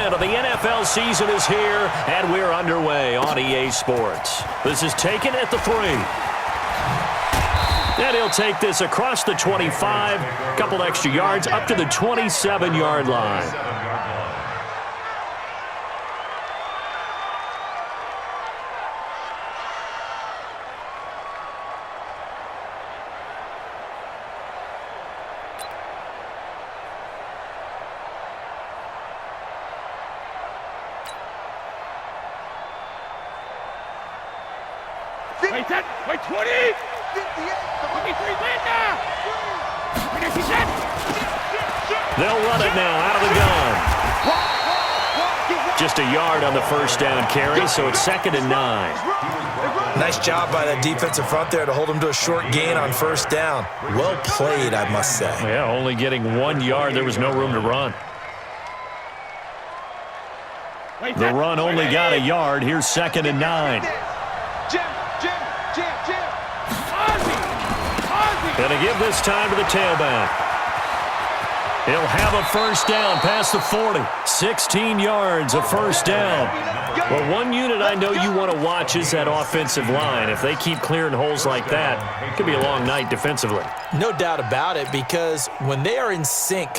installment of the NFL season is here, and we're underway on EA Sports. This is taken at the 3. And he'll take this across the 25, a couple extra yards, up to the 27-yard line. Wait, 20! 23, now! They'll run it now out of the gun. Just a yard on the first down carry, so it's 2nd and 9. Nice job by that defensive front there to hold him to a short gain on first down. Well played, I must say. Yeah, only getting 1 yard. There was no room to run. The run only got a yard. Here's 2nd and 9. Going to give this time to the tailback. He'll have a first down past the 40. 16 yards, a first down. Well, one unit I know you want to watch is that offensive line. If they keep clearing holes like that, it could be a long night defensively. No doubt about it, because when they are in sync,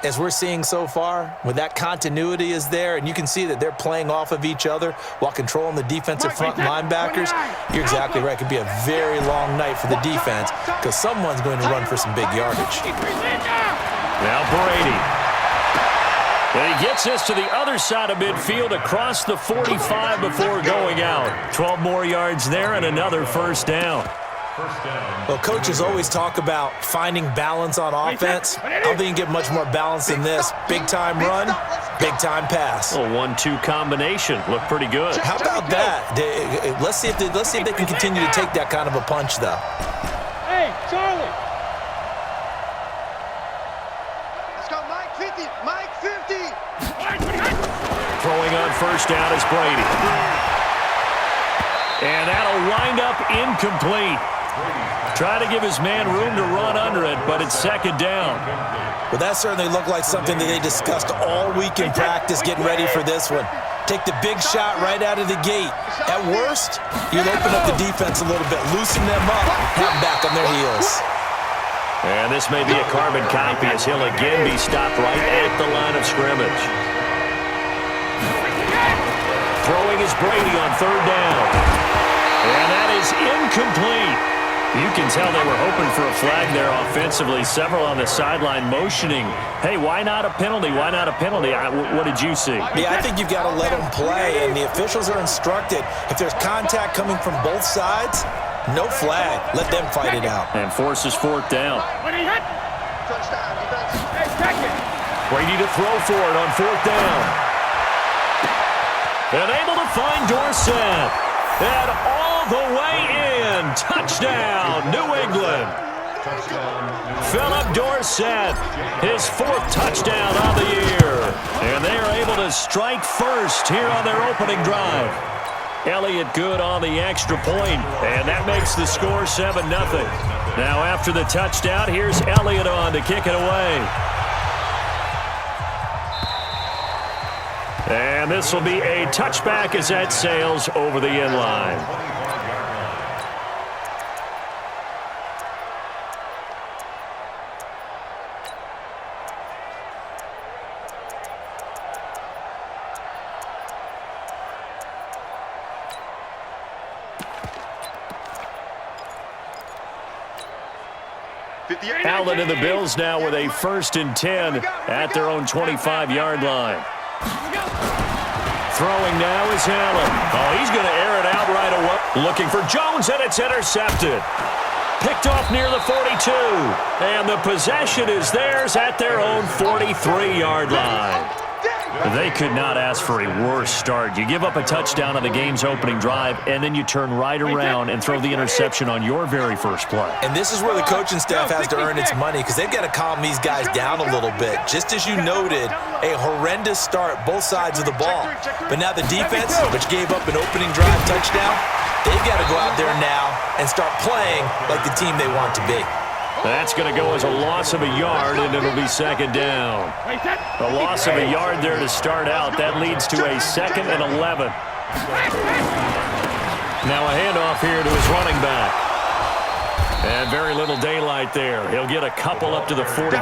as we're seeing so far, when that continuity is there, and you can see that they're playing off of each other while controlling the defensive front linebackers, you're exactly right. It could be a very long night for the defense because someone's going to run for some big yardage. Now Brady. And he gets this to the other side of midfield across the 45 before going out. 12 more yards there and another first down. Well, coaches always talk about finding balance on offense. I don't think you can get much more balance than this. Big-time run, big-time pass. A 1-2 combination. Looked pretty good. How about that? Let's see if they can continue to take that kind of a punch, though. Hey, Charlie. Let's go, Mike 50. Mike 50. Throwing on first down is Brady. And that'll wind up incomplete. Try to give his man room to run under it, but it's 2nd down. Well, that certainly looked like something that they discussed all week in practice getting ready for this one. Take the big shot right out of the gate. At worst, you'll open up the defense a little bit, loosen them up, have them back on their heels. And this may be a carbon copy as he'll again be stopped right at the line of scrimmage. Throwing is Brady on 3rd down. And that is incomplete. You can tell they were hoping for a flag there offensively. Several on the sideline motioning. Hey, why not a penalty? Why not a penalty? What did you see? Yeah, I think you've got to let them play, and the officials are instructed. If there's contact coming from both sides, no flag. Let them fight it out. And forces 4th down. Touchdown, defense. Brady to throw for it on 4th down. And able to find Dorsett. And all the way in. Touchdown, New England. Philip Dorsett, his 4th touchdown of the year. And they are able to strike first here on their opening drive. Elliott good on the extra point, and that makes the score 7-0. Now after the touchdown, here's Elliott on to kick it away. And this will be a touchback as that sails over the end line. Allen and the Bills now with a 1st and 10 at their own 25-yard line. Throwing now is Allen. Oh, he's going to air it out right away. Looking for Jones, and it's intercepted. Picked off near the 42. And the possession is theirs at their own 43-yard line. They could not ask for a worse start. You give up a touchdown on the game's opening drive, and then you turn right around and throw the interception on your very first play. And this is where the coaching staff has to earn its money because they've got to calm these guys down a little bit. Just as you noted, a horrendous start, both sides of the ball. But now the defense, which gave up an opening drive touchdown, they've got to go out there now and start playing like the team they want to be. That's going to go as a loss of a yard, and it'll be second down. A loss of a yard there to start out. That leads to a 2nd and 11. Now a handoff here to his running back. And very little daylight there. He'll get a couple up to the 44.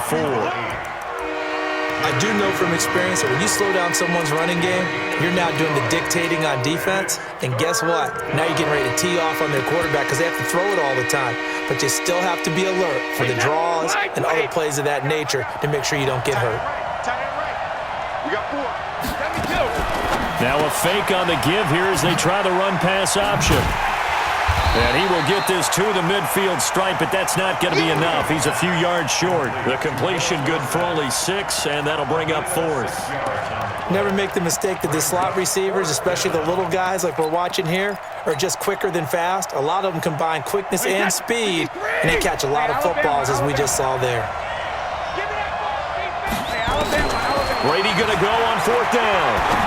I do know from experience that when you slow down someone's running game, you're now doing the dictating on defense. And guess what? Now you're getting ready to tee off on their quarterback because they have to throw it all the time. But you still have to be alert for the draws and other plays of that nature to make sure you don't get hurt. We got 4. Now a fake on the give here as they try the run-pass option. And he will get this to the midfield stripe, but that's not going to be enough. He's a few yards short. The completion good for only 6, and that'll bring up 4th. Never make the mistake that the slot receivers, especially the little guys like we're watching here, are just quicker than fast. A lot of them combine quickness and speed, and they catch a lot of footballs, as we just saw there. Brady going to go on 4th down.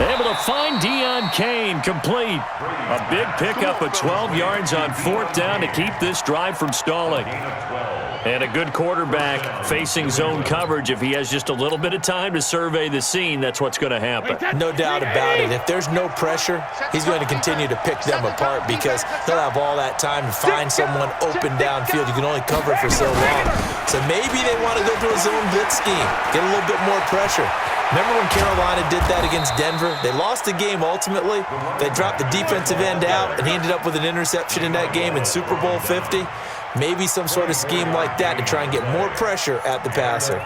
Able to find Deion Kane complete. A big pickup of 12 yards on 4th down to keep this drive from stalling. And a good quarterback facing zone coverage. If he has just a little bit of time to survey the scene, that's what's going to happen. No doubt about it. If there's no pressure, he's going to continue to pick them apart because he'll have all that time to find someone open downfield. You can only cover for so long. So maybe they want to go to a zone blitz scheme, get a little bit more pressure. Remember when Carolina did that against Denver? They lost the game ultimately. They dropped the defensive end out, and he ended up with an interception in that game in Super Bowl 50. Maybe some sort of scheme like that to try and get more pressure at the passer.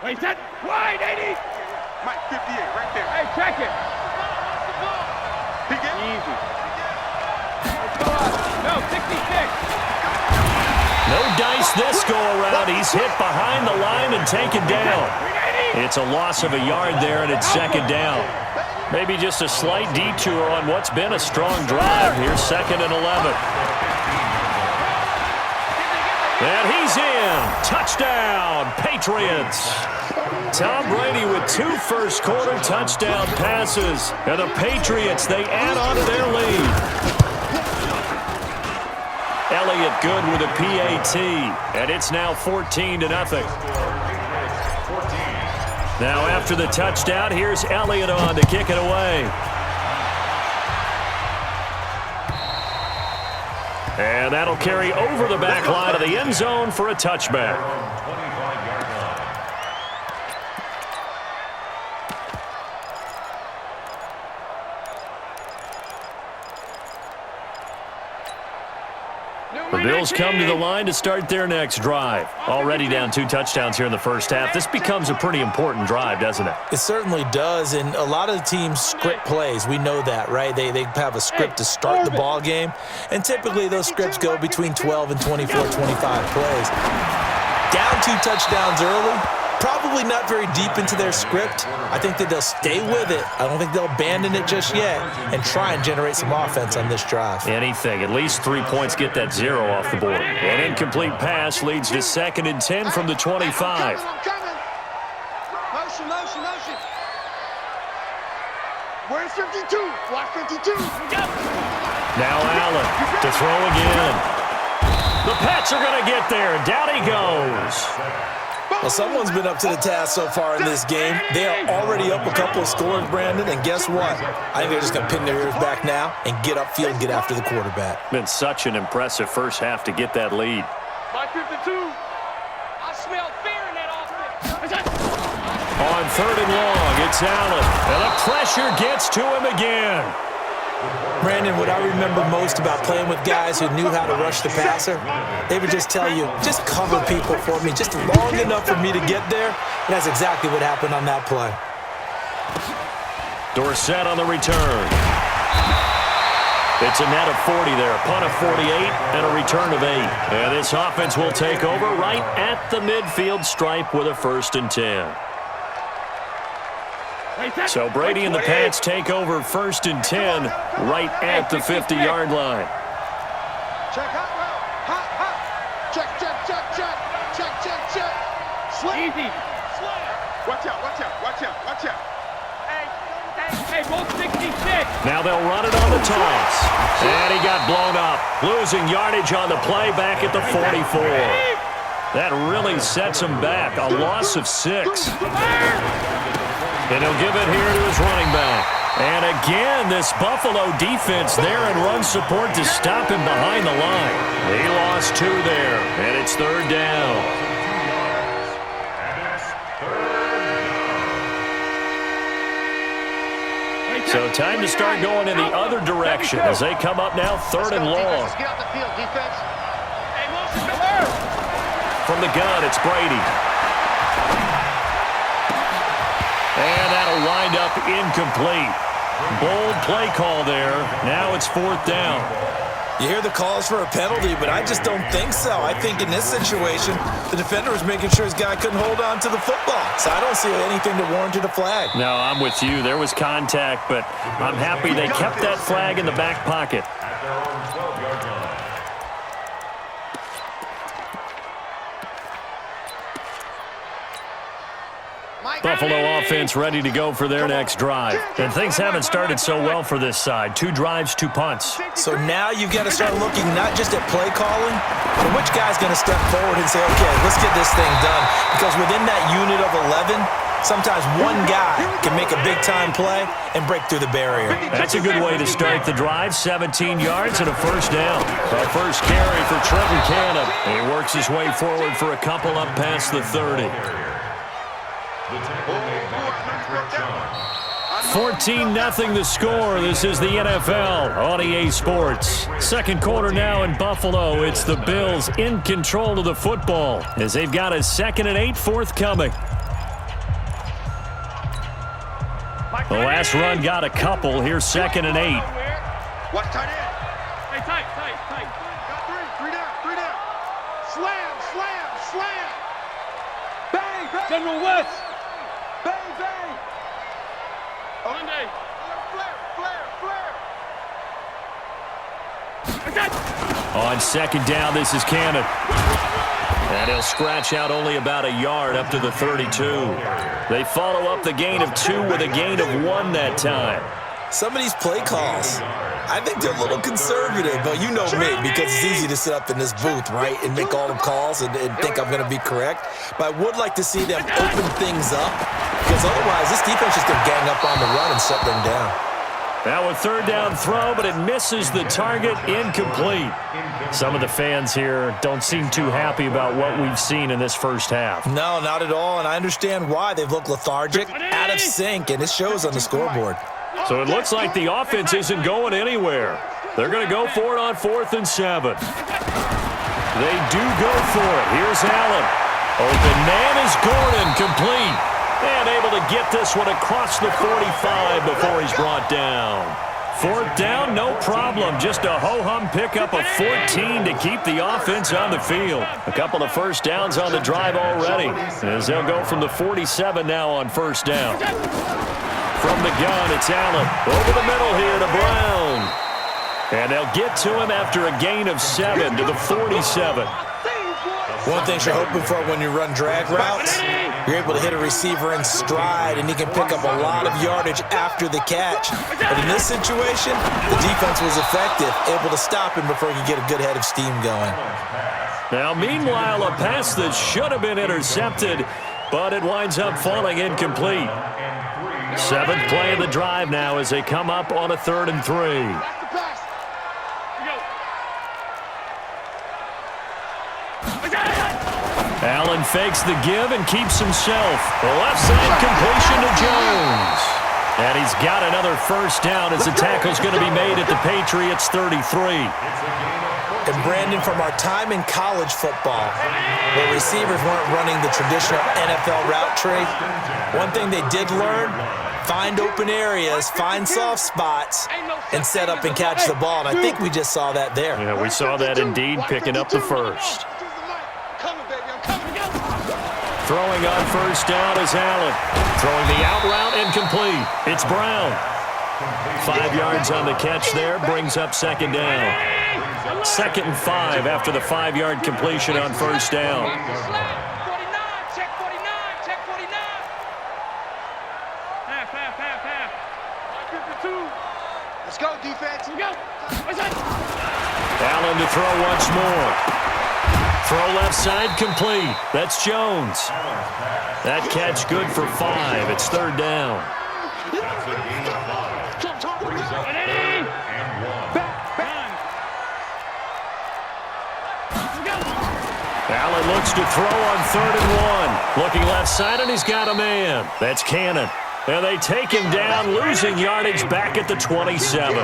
Wait, that wide, 80. Mike 58, right there. Hey, check it. Easy. Let's go up. No, 66. No dice this go-around. He's hit behind the line and taken down. It's a loss of a yard there, and it's second down. Maybe just a slight detour on what's been a strong drive. Here's 2nd and 11. And he's in. Touchdown, Patriots. Tom Brady with 2 first-quarter touchdown passes. And the Patriots, they add on to their lead. Elliott good with a PAT, and it's now 14-0. Now after the touchdown, here's Elliott on to kick it away. And that'll carry over the back line of the end zone for a touchback. The Bills come to the line to start their next drive. Already down 2 touchdowns here in the first half. This becomes a pretty important drive, doesn't it? It certainly does, and a lot of the teams script plays. We know that, right? They have a script to start the ball game, and typically those scripts go between 12 and 24, 25 plays. Down 2 touchdowns early, probably not very deep into their script. I think that they'll stay with it. I don't think they'll abandon it just yet and try and generate some offense on this drive. Anything. At least 3 points get that 0 off the board. An incomplete pass leads to 2nd and 10 from the 25. I'm coming. Motion. Where's 52? Block 52. Now Allen to throw again. The Pats are going to get there. Down he goes. Well, someone's been up to the task so far in this game. They are already up a couple of scores, Brandon, and guess what? I think they're just going to pin their ears back now and get upfield and get after the quarterback. Been such an impressive first half to get that lead. My 52. I smell fear in that offense. On 3rd and long, it's Allen. And the pressure gets to him again. Brandon, what I remember most about playing with guys who knew how to rush the passer, they would just tell you, just cover people for me, just long enough for me to get there. And that's exactly what happened on that play. Dorsett on the return. It's a net of 40 there, a punt of 48, and a return of 8. And this offense will take over right at the midfield stripe with a 1st and 10. So Brady and the Pats take over 1st and 10 right at the 50-yard line. Check hot route. Check. Slip. Easy. Watch out. Hey, both 66. Now they'll run it on the toss. And he got blown up, losing yardage on the play back at the 44. That really sets him back, a loss of 6. And he'll give it here to his running back. And again, this Buffalo defense there in run support to stop him behind the line. He lost 2 there, and it's 3rd down. So time to start going in the other direction as they come up now 3rd and long. Get off the field, defense. From the gun, it's Brady. And that'll wind up incomplete. Bold play call there. Now it's 4th down. You hear the calls for a penalty, but I just don't think so. I think in this situation, the defender was making sure his guy couldn't hold on to the football. So I don't see anything that warranted a flag. No, I'm with you. There was contact, but I'm happy they kept that flag in the back pocket. Buffalo offense ready to go for their next drive. And things haven't started so well for this side. 2 drives, 2 punts. So now you've got to start looking not just at play calling, but which guy's going to step forward and say, okay, let's get this thing done. Because within that unit of 11, sometimes one guy can make a big-time play and break through the barrier. That's a good way to start the drive. 17 yards and a 1st down. Our first carry for Trenton Cannon. He works his way forward for a couple up past the 30. 14-0 the score. This is the NFL on EA Sports. Second quarter now in Buffalo. It's the Bills in control of the football as they've got a 2nd and 8 forthcoming. The last run got a couple. Here's 2nd and 8. Watch tight end. Hey, tight. Got 3 down. Slam. Bang. General West. Bang. Monday. Flare. On 2nd down, this is Cannon. And he'll scratch out only about a yard up to the 32. They follow up the gain of 2 with a gain of 1 that time. Some of these play calls, I think they're a little conservative, but you know me, because it's easy to sit up in this booth, right, and make all the calls and think I'm going to be correct. But I would like to see them open things up, because otherwise this defense is going to gang up on the run and shut them down. Now a 3rd down throw, but it misses the target, incomplete. Some of the fans here don't seem too happy about what we've seen in this first half. No, not at all, and I understand why. They've looked lethargic, out of sync, and it shows on the scoreboard. So it looks like the offense isn't going anywhere. They're going to go for it on 4th and 7. They do go for it. Here's Allen. Open man is Gordon, complete. And able to get this one across the 45 before he's brought down. 4th down, no problem. Just a ho-hum pickup of 14 to keep the offense on the field. A couple of 1st downs on the drive already, as they'll go from the 47 now on 1st down. From the gun, it's Allen. Over the middle here to Brown. And they'll get to him after a gain of 7 to the 47. One thing you're hoping for when you run drag routes, you're able to hit a receiver in stride, and he can pick up a lot of yardage after the catch. But in this situation, the defense was effective, able to stop him before he could get a good head of steam going. Now, meanwhile, a pass that should have been intercepted, but it winds up falling incomplete. 7th play of the drive now as they come up on a 3rd and 3. Allen fakes the give and keeps himself. The left side completion to Jones. And he's got another 1st down as the tackle's going to be made at the Patriots' 33. And Brandon, from our time in college football, where receivers weren't running the traditional NFL route tree, one thing they did learn, find open areas, find soft spots, and set up and catch the ball. And I think we just saw that there. Yeah, we saw that indeed, picking up the 1st. Throwing on 1st down is Allen. Throwing the out route incomplete. It's Brown. 5 yards on the catch there, brings up 2nd down. 2nd and 5 after the 5-yard completion on 1st down. Allen to throw once more. Throw left side complete. That's Jones. That catch good for 5. It's third down. Allen looks to throw on 3rd and 1. Looking left side, and he's got a man. That's Cannon. And they take him down, losing yardage back at the 27.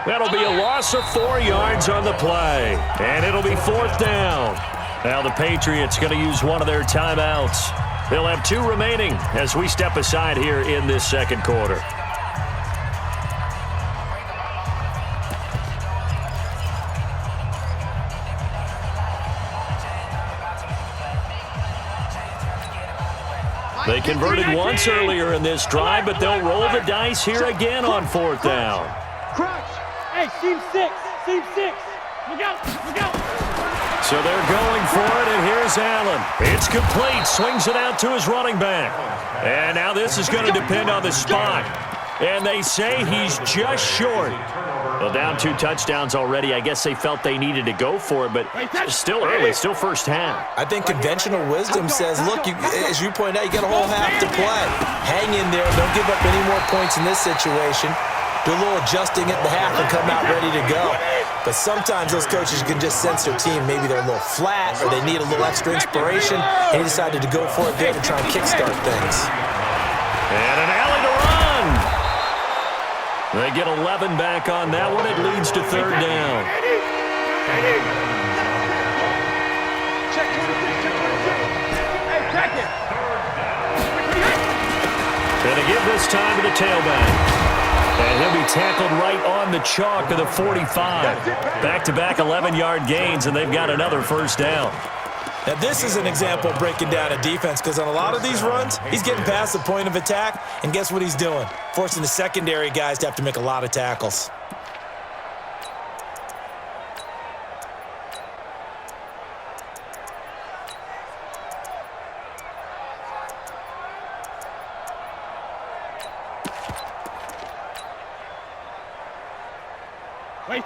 That'll be a loss of 4 yards on the play. And it'll be 4th down. Now the Patriots going to use one of their timeouts. They'll have 2 remaining as we step aside here in this second quarter. They converted once earlier in this drive, but they'll roll the dice here again on 4th down. Crouch. Hey, seam 6. Seam 6. Look out. Look out. So they're going for it, and here's Allen. It's complete. Swings it out to his running back. And now this is going to depend on the spot. And they say he's just short. Well, down 2 touchdowns already. I guess they felt they needed to go for it, but it's still early, still first half. I think conventional wisdom says, look, as you point out, you got a whole half to play. Hang in there. Don't give up any more points in this situation. Do a little adjusting at the half and come out ready to go. But sometimes those coaches can just sense their team. Maybe they're a little flat or they need a little extra inspiration. And he decided to go for it there to try and kickstart things. And an alley to run. They get 11 back on that one. It leads to 3rd down. Check 26. Check 26. Hey, check it. And they give this time to the tailback. And he'll be tackled right on the chalk of the 45. Back-to-back 11-yard gains, and they've got another first down. Now, this is an example of breaking down a defense because on a lot of these runs, he's getting past the point of attack, and guess what he's doing? Forcing the secondary guys to have to make a lot of tackles.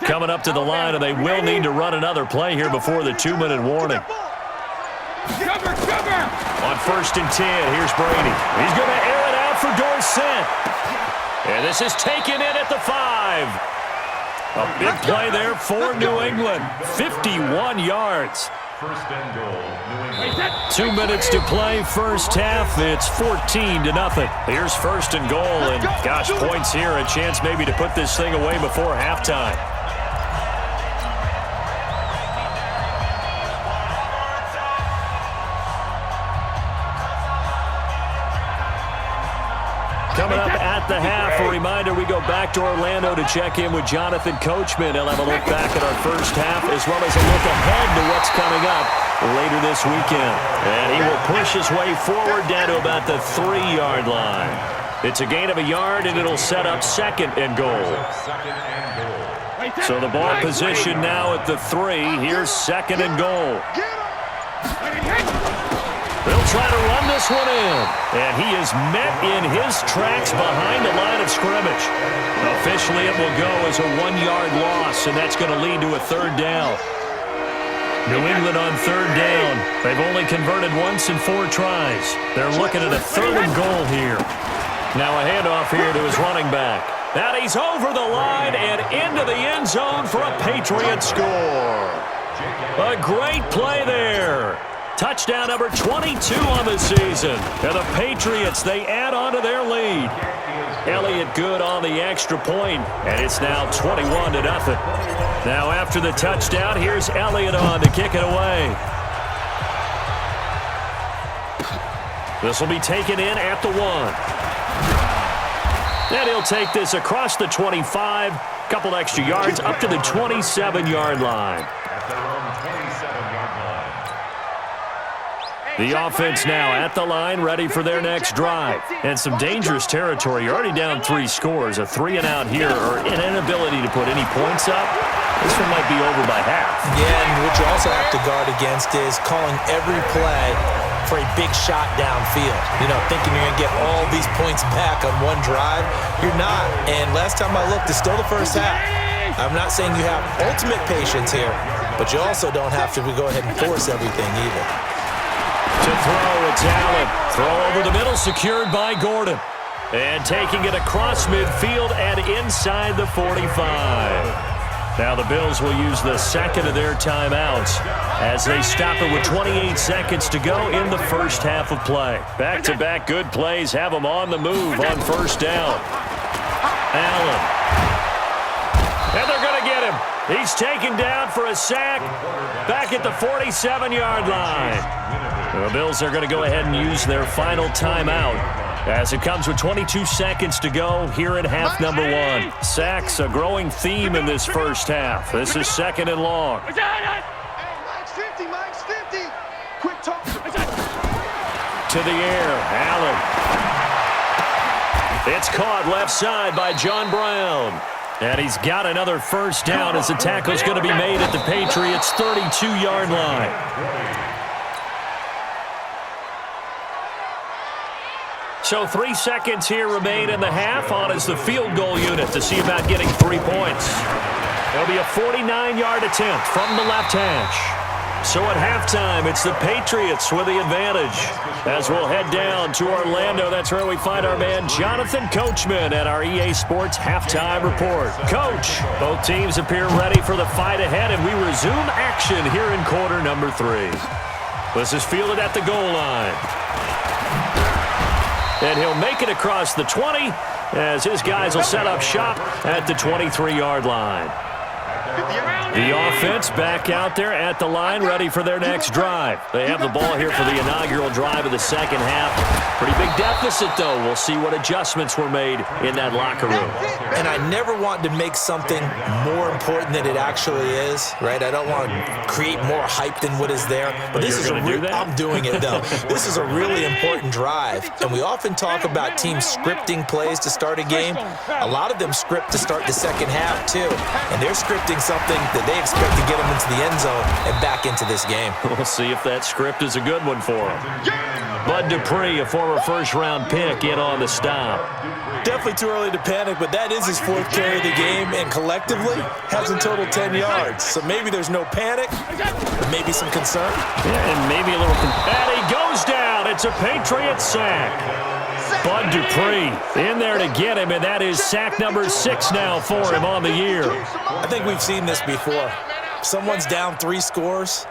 Coming up to the line, and they will need to run another play here before the 2-minute warning. Cover, cover. On 1st and 10, here's Brady. He's going to air it out for Dorsett. And this is taken in at the 5. A big play there for New England. 51 yards. 2 minutes to play first half. It's 14-0. Here's 1st and goal, and gosh, points here. A chance maybe to put this thing away before halftime. Coming up at the half, a reminder, we go back to Orlando to check in with Jonathan Coachman. He'll have a look back at our first half as well as a look ahead to what's coming up later this weekend. And he will push his way forward down to about the 3-yard line. It's a gain of a yard, and it'll set up 2nd and goal. So the ball position now at the 3. Here's 2nd and goal. They'll try to run this one in, and he is met in his tracks behind the line of scrimmage. Officially, it will go as a 1-yard loss, and that's going to lead to a 3rd down. New England on 3rd down. They've only converted once in 4 tries. They're looking at a 3rd and goal here. Now a handoff here to his running back. And he's over the line and into the end zone for a Patriot score. A great play there. Touchdown number 22 on the season. And the Patriots, they add on to their lead. Elliott good on the extra point, and it's now 21-0. Now after the touchdown, here's Elliott on to kick it away. This will be taken in at the 1. And he'll take this across the 25, couple extra yards up to the 27-yard line. The offense now at the line, ready for their next drive. And some dangerous territory. You're already down 3 scores. A 3-and-out here, or an inability to put any points up. This one might be over by half. Yeah, and what you also have to guard against is calling every play for a big shot downfield. You know, thinking you're going to get all these points back on one drive. You're not. And last time I looked, it's still the first half. I'm not saying you have ultimate patience here, but you also don't have to go ahead and force everything either. To throw, it's Allen. Throw over the middle, secured by Gordon. And taking it across midfield and inside the 45. Now the Bills will use the second of their timeouts as they stop it with 28 seconds to go in the first half of play. Back-to-back good plays have them on the move on first down. Allen. And they're going to get him. He's taken down for a sack back at the 47-yard line. The Bills are going to go ahead and use their final timeout as it comes with 22 seconds to go here in half number one. Sacks, a growing theme in this first half. This is second and long. Hey, Mike's 50, Mike's 50. Quick talk. To the air, Allen. It's caught left side by John Brown. And he's got another first down as the tackle's going to be made at the Patriots' 32-yard line. So 3 seconds here remain in the half. On is the field goal unit to see about getting 3 points. It'll be a 49-yard attempt from the left hash. So at halftime, it's the Patriots with the advantage. As we'll head down to Orlando, that's where we find our man Jonathan Coachman at our EA Sports Halftime Report. Coach, both teams appear ready for the fight ahead, and we resume action here in quarter number 3. This is fielded at the goal line. And he'll make it across the 20 as his guys will set up shop at the 23-yard line. The offense back out there at the line, ready for their next drive. They have the ball here for the inaugural drive of the second half. Pretty big deficit, though. We'll see what adjustments were made in that locker room. And I never want to make something more important than it actually is, right? I don't want to create more hype than what is there. But this is I'm doing it, though. This is a really important drive. And we often talk about teams scripting plays to start a game. A lot of them script to start the second half, too. And they're scripting something that they expect to get them into the end zone and back into this game. We'll see if that script is a good one for them. Bud Dupree, a former first-round pick, in on the stop. Definitely too early to panic, but that is his 4th carry of the game, and collectively has a total 10 yards. So maybe there's no panic, but maybe some concern. Yeah, and maybe a little... And he goes down. It's a Patriot sack. Bud Dupree in there to get him, and that is sack number 6 now for him on the year. I think we've seen this before. Someone's down 3 scores.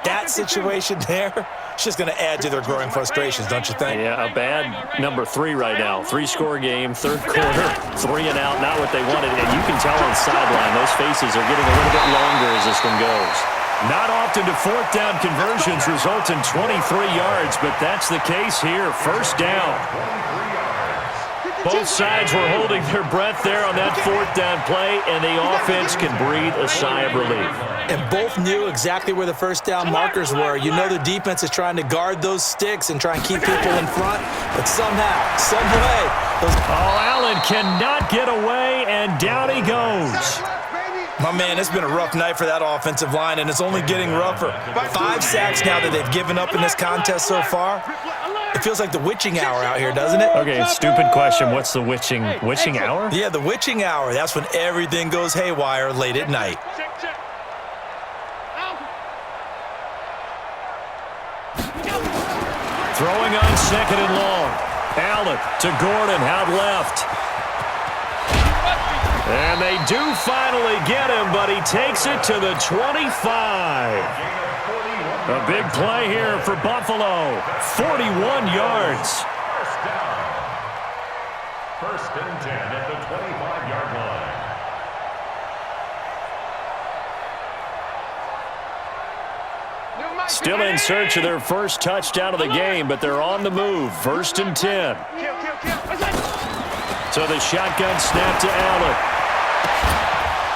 That situation there, it's just going to add to their growing frustrations, don't you think? Yeah, a bad number 3 right now. 3-score game, 3rd quarter, 3 and out, not what they wanted. And you can tell on the sideline, those faces are getting a little bit longer as this one goes. Not often do 4th down conversions result in 23 yards, but that's the case here. First down. Both sides were holding their breath there on that 4th down play, and the offense can breathe a sigh of relief. And both knew exactly where the first down markers were. You know the defense is trying to guard those sticks and try and keep people in front, but somehow, some way. Allen cannot get away, and down he goes. My man, it's been a rough night for that offensive line, and it's only getting rougher. 5 sacks now that they've given up in this contest so far. It feels like the witching hour out here, doesn't it? Okay, stupid question. What's the witching hour? Yeah, the witching hour. That's when everything goes haywire late at night. Throwing on second and long. Allen to Gordon, out left. And they do finally get him, but he takes it to the 25. A big play here for Buffalo. 41 yards. First and 10 at the 25-yard line. Still in search of their first touchdown of the game, but they're on the move. First and 10. So the shotgun snap to Allen.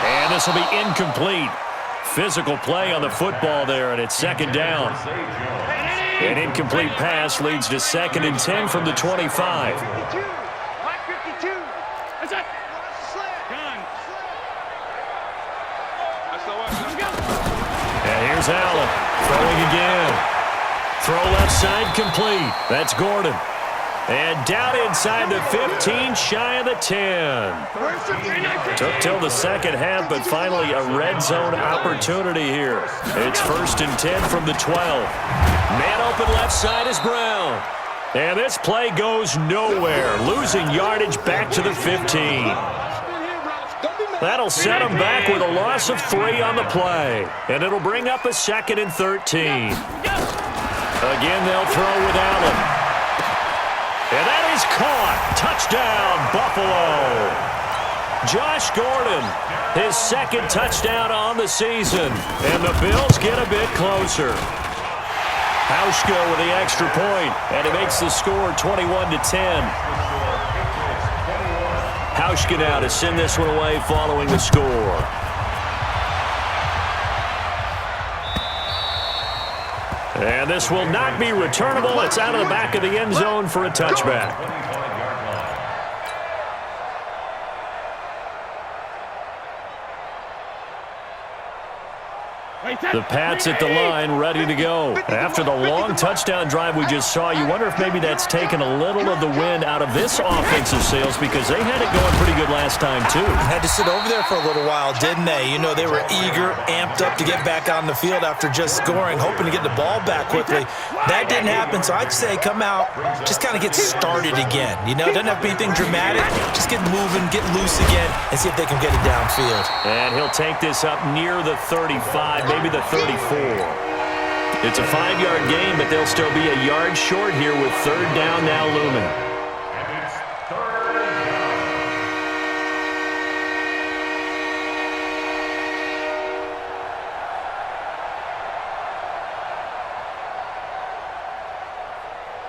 And this will be incomplete. Physical play on the football there, and it's second down. An incomplete pass leads to second and 10 from the 25. And here's Allen throwing again. Throw left side complete. That's Gordon. And down inside the 15, shy of the 10. Took till the second half, but finally a red zone opportunity here. It's 1st and 10 from the 12. Man open left side is Brown. And this play goes nowhere, losing yardage back to the 15. That'll set them back with a loss of 3 on the play. And it'll bring up a 2nd and 13. Again, they'll throw with Allen. And that is caught. Touchdown, Buffalo. Josh Gordon, his 2nd touchdown on the season. And the Bills get a bit closer. Hauschka with the extra point, and it makes the score 21-10. Hauschka now to send this one away following the score. And this will not be returnable. It's out of the back of the end zone for a touchback. The Pats at the line, ready to go. After the long touchdown drive we just saw, you wonder if maybe that's taken a little of the wind out of this offensive sails because they had it going pretty good last time, too. Had to sit over there for a little while, didn't they? You know, they were eager, amped up to get back on the field after just scoring, hoping to get the ball back quickly. That didn't happen, so I'd say come out, just kind of get started again. You know, doesn't have to be anything dramatic. Just get moving, get loose again, and see if they can get it downfield. And he'll take this up near the 35, maybe the 34. It's a 5-yard gain, but they'll still be a yard short here with 3rd down now looming. And it's 3rd down.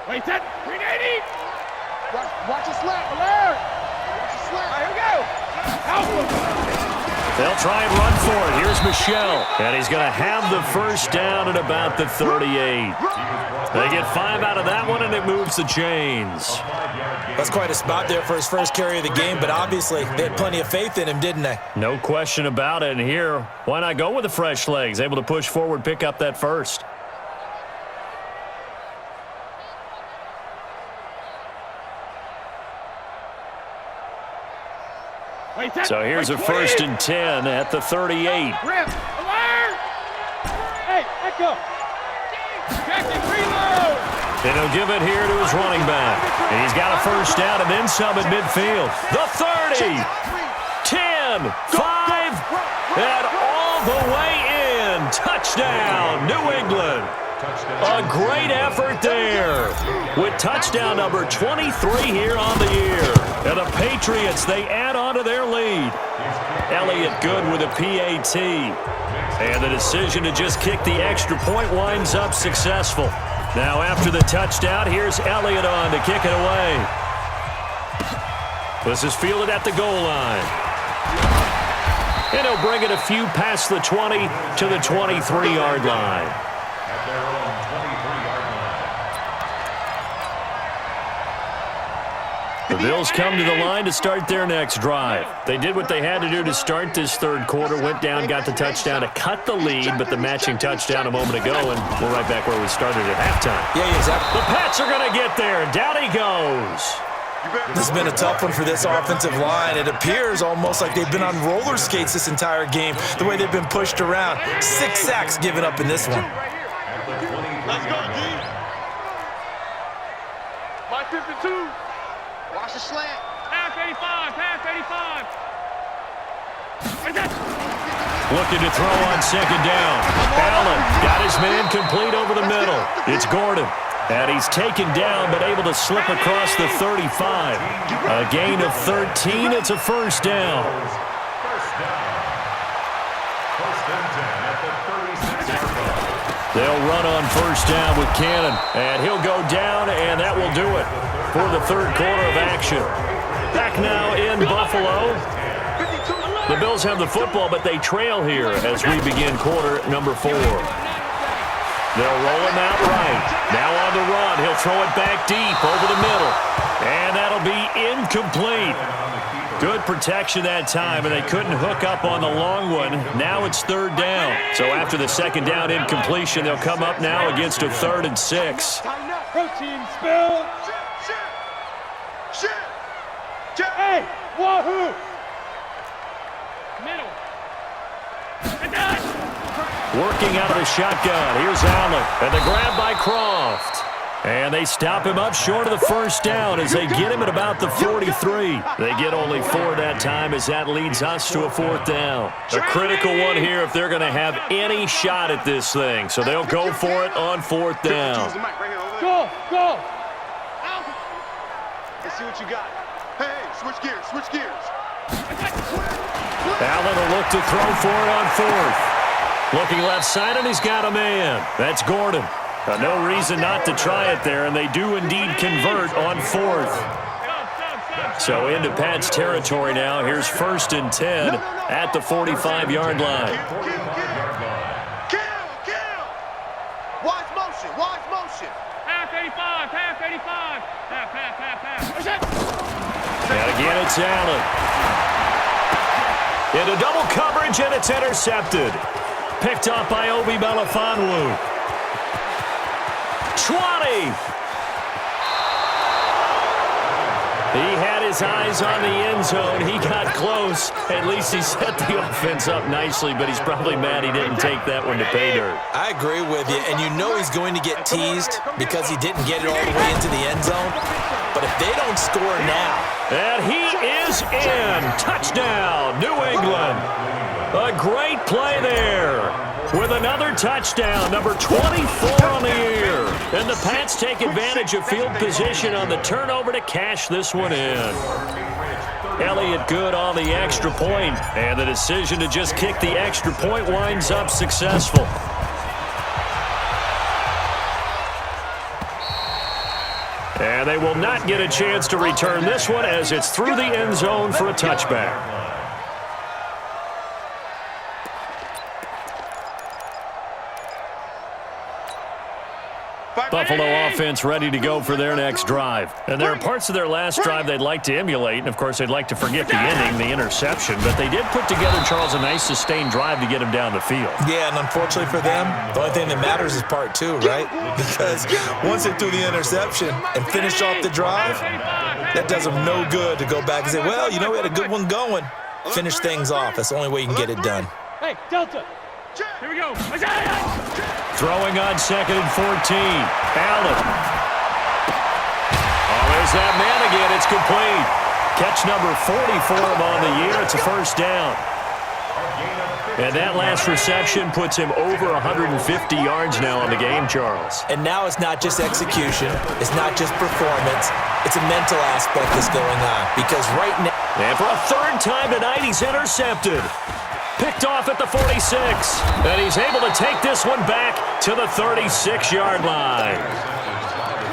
Wait, that 380. Watch it slap, alert! Watch it slap. Here we go. Alpha. They'll try and run for it. Here's Michelle, and he's going to have the 1st down at about the 38. They get 5 out of that one, and it moves the chains. That's quite a spot there for his first carry of the game, but obviously they had plenty of faith in him, didn't they? No question about it. And here, why not go with the fresh legs? Able to push forward, pick up that 1st. So here's a 1st and 10 at the 38. Grip. Alert. Hey, echo. Jackie, reload. And he'll give it here to his running back. And he's got a 1st down and then some at midfield. The 30, 10, 5, and all the way in. Touchdown, New England. A great effort there with touchdown number 23 here on the year. And the Patriots, they add on to their lead. Elliott good with a PAT. And the decision to just kick the extra point winds up successful. Now after the touchdown, here's Elliott on to kick it away. This is fielded at the goal line. And he'll bring it a few past the 20 to the 23-yard line. At their own 23-yard line. The Bills come to the line to start their next drive. They did what they had to do to start this 3rd quarter, went down, got the touchdown to cut the lead, but the matching touchdown a moment ago, and we're right back where we started at halftime. Yeah, exactly. The Pats are going to get there. Down he goes. This has been a tough one for this offensive line. It appears almost like they've been on roller skates this entire game, the way they've been pushed around. 6 sacks given up in this one. Let's go, D. My 52. Watch the slant. Pass 85. Pass 85. Looking to throw on 2nd down. Allen got his man complete over the middle. It's Gordon. And he's taken down but able to slip across the 35. A gain of 13. It's a 1st down. 1st and 10 at the 36-yard line. They'll run on 1st down with Cannon. And he'll go down, and that will do it for the 3rd quarter of action. Back now in Buffalo. The Bills have the football, but they trail here as we begin quarter number 4. They'll roll him out right. Now on the run. He'll throw it back deep over the middle. And that'll be incomplete. Good protection that time, and they couldn't hook up on the long one. Now it's 3rd down. So after the 2nd down incompletion, they'll come up now against a 3rd and 6. Protein spill. Hey, wahoo! Middle. Working out of the shotgun. Here's Allen. And the grab by Croft. And they stop him up short of the first down as they get him at about the 43. They get only 4 that time as that leads us to a 4th down. A critical one here if they're going to have any shot at this thing. So they'll go for it on 4th down. Go, go! Let's see what you got. Hey, switch gears, switch gears. Allen will look to throw for it on 4th. Looking left side, and he's got a man. That's Gordon. No reason not to try it there, and they do indeed convert on 4th. So into Pat's territory now. Here's 1st and 10 at the 45-yard line. Kill! Watch motion, watch motion. Half 85, half 85. Half. And again, it's Allen. Into double coverage, and it's intercepted. Picked up by Obi Melifonwu. 20. He had his eyes on the end zone. He got close. At least he set the offense up nicely, but he's probably mad he didn't take that one to pay dirt. I agree with you, and you know he's going to get teased because he didn't get it all the way into the end zone. But if they don't score now. And he is in. Touchdown, New England. A great play there with another touchdown, number 24 on the year. And the Pats take advantage of field position on the turnover to cash this one in. Elliott good on the extra point, and the decision to just kick the extra point winds up successful. And they will not get a chance to return this one as it's through the end zone for a touchback. Buffalo offense ready to go for their next drive. And there are parts of their last drive they'd like to emulate, and of course they'd like to forget the ending, the interception, but they did put together, Charles, a nice sustained drive to get him down the field. Yeah, and unfortunately for them, the only thing that matters is part 2, right? Because once they threw the interception and finished off the drive, that does them no good to go back and say, well, you know, we had a good one going. Finish things off. That's the only way you can get it done. Hey, Delta. Here we go. Throwing on 2nd and 14. Allen. Oh, there's that man again. It's complete. Catch number 40 for him on the year. It's a 1st down. And that last reception puts him over 150 yards now on the game, Charles. And now it's not just execution. It's not just performance. It's a mental aspect that's going on. Because right now... And for a 3rd time tonight, he's intercepted. Picked off at the 46. And he's able to take this one back to the 36-yard line.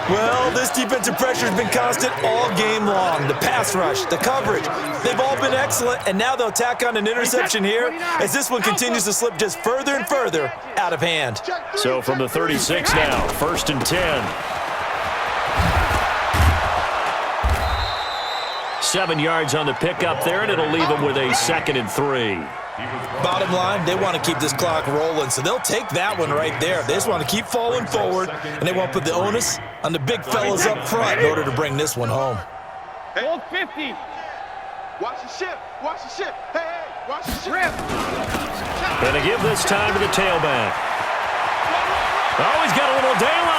Well, this defensive pressure has been constant all game long. The pass rush, the coverage, they've all been excellent, and now they'll tack on an interception here as this one continues to slip just further and further out of hand. So from the 36 now, 1st and 10. 7 yards on the pickup there, and it'll leave them with a 2nd and 3. Bottom line, they want to keep this clock rolling, so they'll take that one right there. They just want to keep falling forward, and they want to put the onus on the big fellas up front in order to bring this one home. Hold 50. Watch the ship, watch the ship. Hey, watch the ship. Going to give this time to the tailback. Oh, he's got a little daylight.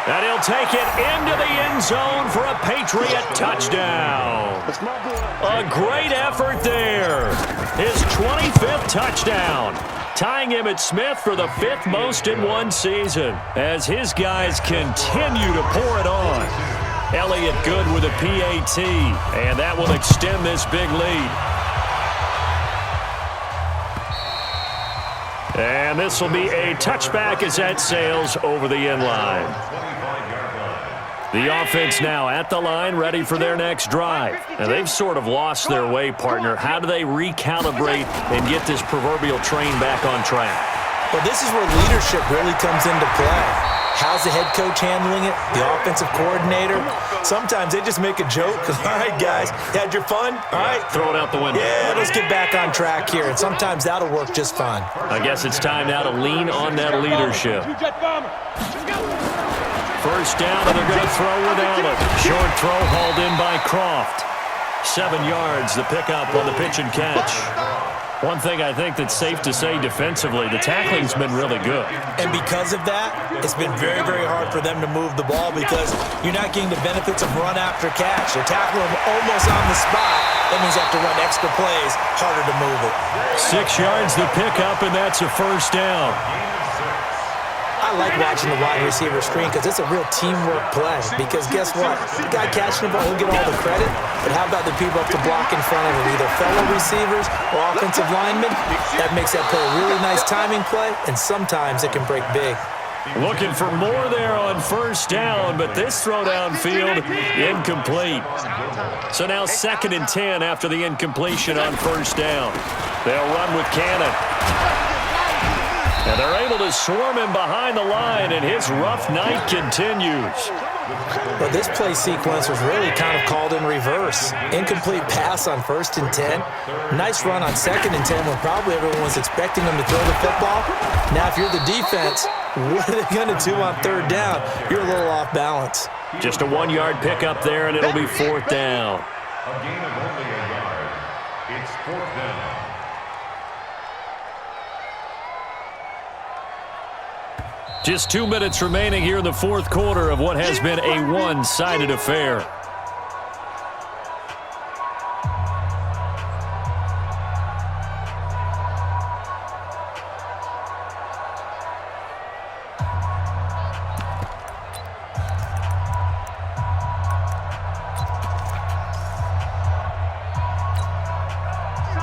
And he'll take it into the end zone for a Patriot touchdown. A great effort there. His 25th touchdown. Tying him at Smith for the 5th most in one season. As his guys continue to pour it on. Elliott good with a PAT. And that will extend this big lead. And this will be a touchback as that sails over the end line. The offense now at the line, ready for their next drive. And they've sort of lost their way, partner. How do they recalibrate and get this proverbial train back on track? Well, this is where leadership really comes into play. How's the head coach handling it? The offensive coordinator? Sometimes they just make a joke. All right, guys, you had your fun? All right. Throw it out the window. Yeah, let's get back on track here. And sometimes that'll work just fine. I guess it's time now to lean on that leadership. First down, and they're going to throw with Allen. Short throw hauled in by Croft. 7 yards, the pickup on the pitch and catch. One thing I think that's safe to say defensively, the tackling's been really good. And because of that, it's been very, very hard for them to move the ball because you're not getting the benefits of run after catch. They're tackling them almost on the spot. That means they have to run extra plays, harder to move it. 6 yards the pickup, and that's a first down. I like watching the wide receiver screen because it's a real teamwork play. Because guess what? The guy catching the ball, he'll get all the credit. But how about the people up to block in front of him? Either fellow receivers or offensive linemen. That makes that play a really nice timing play, and sometimes it can break big. Looking for more there on first down, but this throw downfield incomplete. So now 2nd and 10 after the incompletion on first down. They'll run with Cannon. And they're able to swarm him behind the line, and his rough night continues. But this play sequence was really kind of called in reverse. Incomplete pass on 1st and 10. Nice run on 2nd and 10 when probably everyone was expecting him to throw the football. Now, if you're the defense, what are they going to do on 3rd down? You're a little off balance. Just a 1-yard pickup there, and it'll be 4th down. A gain of only a yard. It's 4th down. Just 2 minutes remaining here in the 4th quarter of what has been a one-sided affair.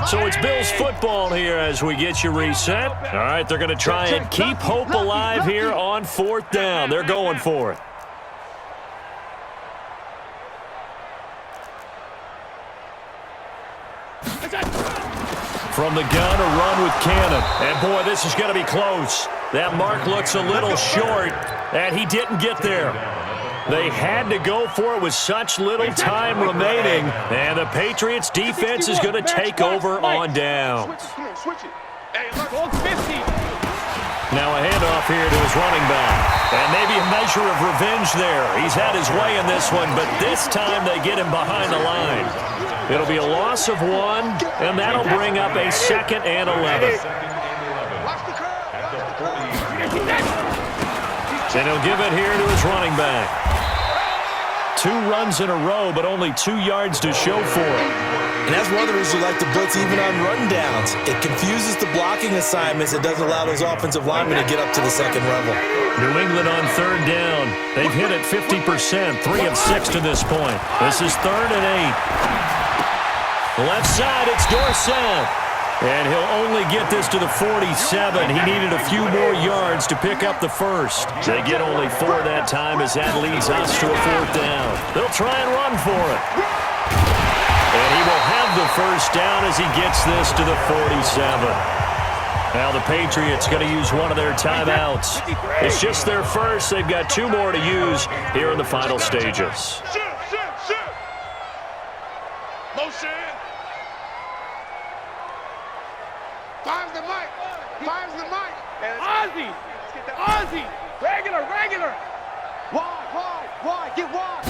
So it's Bills football here as we get you reset. All right, they're going to try and keep hope alive here on 4th down. They're going for it. From the gun, a run with Cannon. And, boy, this is going to be close. That mark looks a little short, and he didn't get there. They had to go for it with such little time remaining, and the Patriots' defense is going to take over on down. Now a handoff here to his running back, and maybe a measure of revenge there. He's had his way in this one, but this time they get him behind the line. It'll be a loss of 1, and that'll bring up a 2nd and 11. And he'll give it here to his running back. 2 runs in a row, but only 2 yards to show for it. And that's one of the reasons you like to blitz even on run downs. It confuses the blocking assignments. It doesn't allow those offensive linemen to get up to the 2nd level. New England on 3rd down. They've hit it 50%, 3 of 6 to this point. This is 3rd and 8. Left side, it's Dorsett. And he'll only get this to the 47. He needed a few more yards to pick up the first. They get only 4 that time as that leads us to a 4th down. They'll try and run for it. And he will have the first down as he gets this to the 47. Now the Patriots going to use one of their timeouts. It's just their first. They've got 2 more to use here in the final stages. Motion. Five's the mic. Five's the mic. Ozzy. Ozzy. Regular. Wide. Get wide.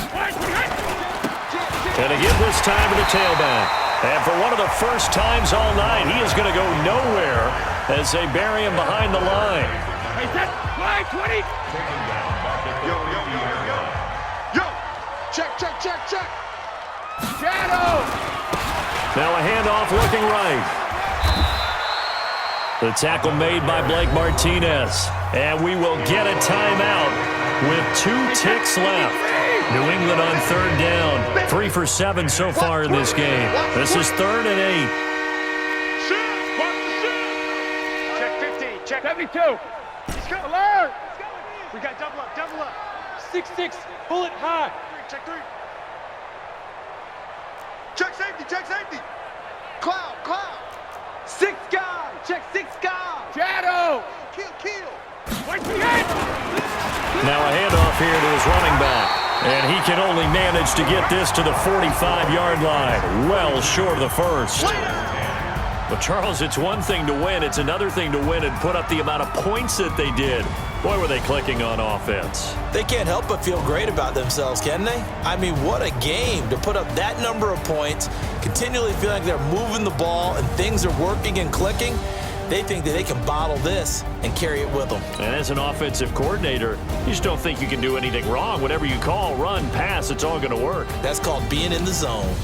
And again this time to the tailback. And for one of the first times all night, he is going to go nowhere as they bury him behind the line. Hey, that's line 20. Yo. Check. Shadow. Now a handoff looking right. The tackle made by Blake Martinez. And we will get a timeout with 2 ticks left. New England on 3rd down. 3 for 7 so far in this game. This is 3rd and 8. Check 15. Check 72. Let's go. Alert. We got double up. 6-6. Bullet high. Check 3. Check safety. Cloud. 6 guys. Check 6 guys. Shadow. Kill. Watch the end. Now a handoff here to his running back. And he can only manage to get this to the 45-yard line. Well short of the first. Well, Charles, it's one thing to win. It's another thing to win and put up the amount of points that they did. Boy, were they clicking on offense. They can't help but feel great about themselves, can they? I mean, what a game to put up that number of points, continually feel like they're moving the ball and things are working and clicking. They think that they can bottle this and carry it with them. And as an offensive coordinator, you just don't think you can do anything wrong. Whatever you call, run, pass, it's all going to work. That's called being in the zone.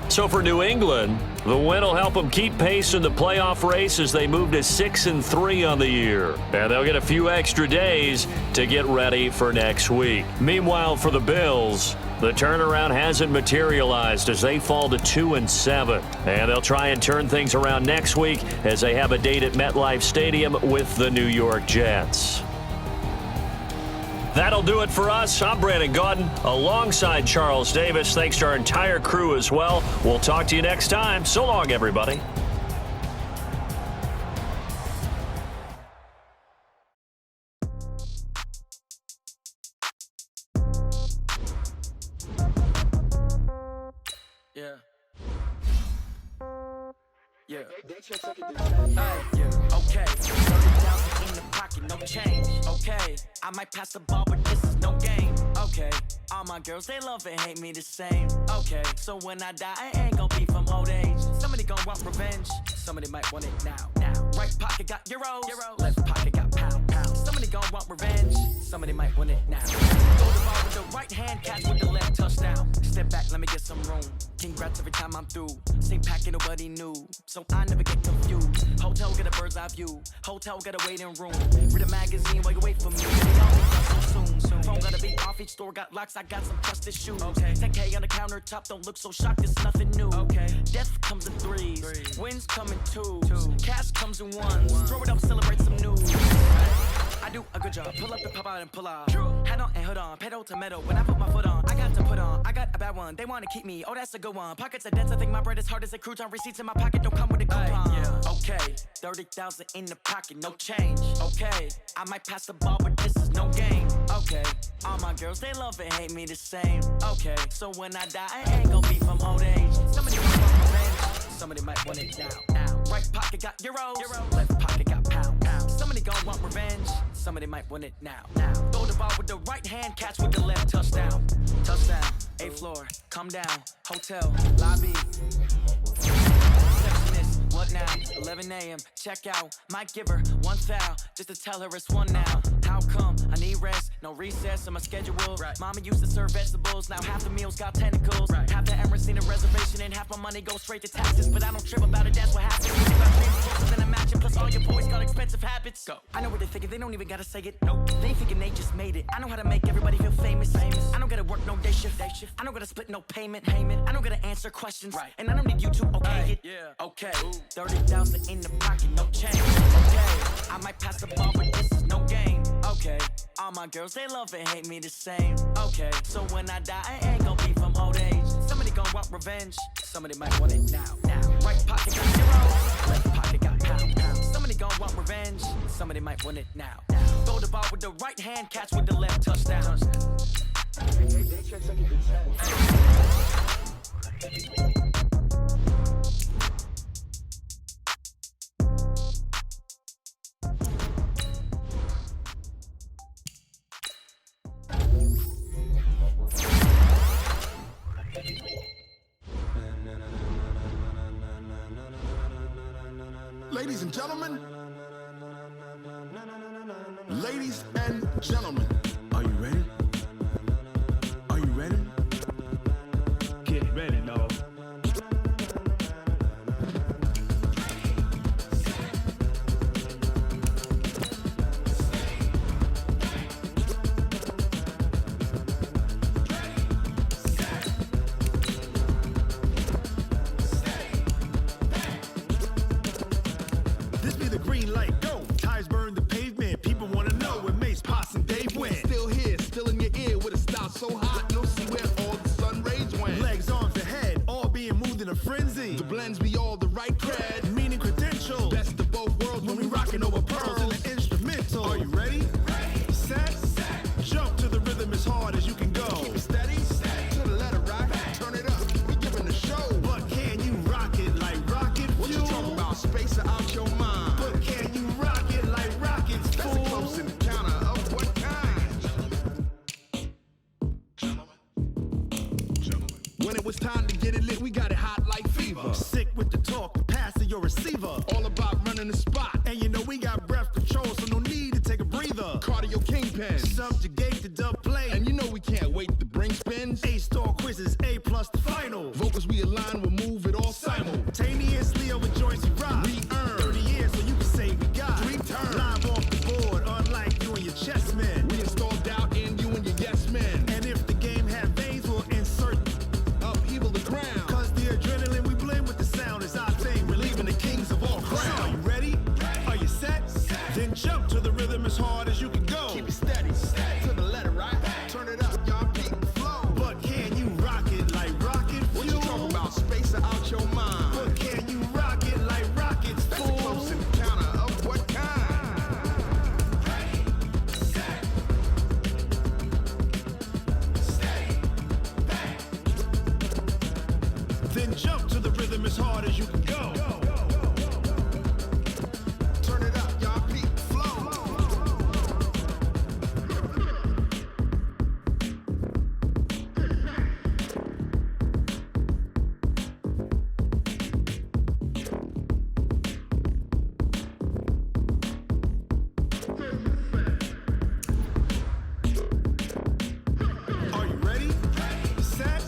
So for New England, the win will help them keep pace in the playoff race as they move to 6-3 on the year. And they'll get a few extra days to get ready for next week. Meanwhile, for the Bills, the turnaround hasn't materialized as they fall to 2-7. And they'll try and turn things around next week as they have a date at MetLife Stadium with the New York Jets. That'll do it for us. I'm Brandon Gaudin alongside Charles Davis. Thanks to our entire crew as well. We'll talk to you next time. So long, everybody. Yeah. Okay. 30,000 in the pocket, no change. Okay. I might pass the ball, but this is no game. Okay. All my girls, they love and hate me the same. Okay. So when I die, I ain't gonna be from old age. Somebody gonna want revenge. Somebody might want it now. Right pocket got euros. Left pocket got pounds. Somebody gonna want revenge. Somebody might want it now. Throw the ball with the right hand, catch with the left, touchdown. Step back, let me get some room. Congrats every time I'm through. Same packet, nobody knew. So I never get confused. Hotel get a bird's eye view. Hotel got a waiting room. Read a magazine while you wait for me. They all be done so soon. Phone gotta be off, each store got locks. I got some trusted shoes. Okay. 10K on the countertop, don't look so shocked. It's nothing new. Okay. Death comes in threes. Wins come in twos. Cash comes in ones. Throw it up, celebrate some news. I do a good job. Pull up the pop out and pull off. Head on and hood on. Pedal to metal. When I put my foot on, I got to put on. I got a bad one. They want to keep me. Oh, that's a good one. Pockets are dense. I think my bread is hard as a crouton. Receipts in my pocket don't come with a coupon. Okay. 30,000 in the pocket, no change. Okay. I might pass the ball, but this is no game. Okay. All my girls, they love and hate me the same. Okay. So when I die, I ain't gonna be from old age. Somebody might want revenge. Somebody might want it now. Right pocket got euros. Left pocket got pounds. Somebody gonna want revenge. Somebody might want it now. Throw the ball with the right hand, catch with the left, touchdown. Touchdown, 8th floor, come down, hotel, lobby. Receptionist, what now? 11 a.m., check out. Might give her one foul, just to tell her it's one now. How come? I need rest, no recess on my schedule. Mama used to serve vegetables, now half the meals got tentacles. Half the Emirates need a reservation and half my money goes straight to taxes. But I don't trip about it, that's what happens. You got dreams closer than a match, and plus all your boys got expensive habits. Go. I know what they're thinking, they don't even gotta say it. Nope. They thinking they just made it. I know how to make everybody feel famous. I don't gotta work no day shift. I don't gotta split no payment. I don't gotta answer questions. And I don't need you to okay it. Okay. 30,000 in the pocket, no change. Okay. I might pass the ball, but this is no game. Okay. All my girls, they love and hate me the same. Okay. So when I die, I ain't gonna be from old age. Somebody gonna want revenge. Somebody might want it now. Right pocket got euros. Left pocket got pounds. Somebody gonna want revenge. Somebody might want it now. Throw the ball with the right hand, catch with the left, touchdown. Ladies and gentlemen, ladies and gentlemen, are you ready? Are you ready? Get ready, dog. This be the green light, go. Tires burn the pavement. People want to know where Mace, Potts, and Dave went. time to get it lit, we got it hot like fever. Sick with the talk, the pass to your receiver. All about running the spot. And you know we got breath control, so no need to take a breather. Cardio kingpin. Subjugate the dub play. And you know we can't wait to bring spins. A-star quizzes, A+ the final. Vocals we align, we'll move it all simultaneously over joints we rock. We earn 30 years, so you can say we got 3 turns. Live off the board, unlike you and your chess men. We install doubt in you and your yes men. And if the game had veins, we'll insert upheaval the ground. Cause the adrenaline we blend with the sound is our thing. We're leaving the kings of all crowns. Are you ready? Are you set? Then jump to the rhythm as hard as you can go. Keep it steady, to the letter, right? Turn it up, y'all peak flow. But can you rock it like rocket fuel? What you talking about? Space out your mind. But can you rock it like rockets, That's fool? a close encounter of what kind? Then jump to the rhythm as hard as you can go. Turn it up, y'all peak flow. Are you ready? Set?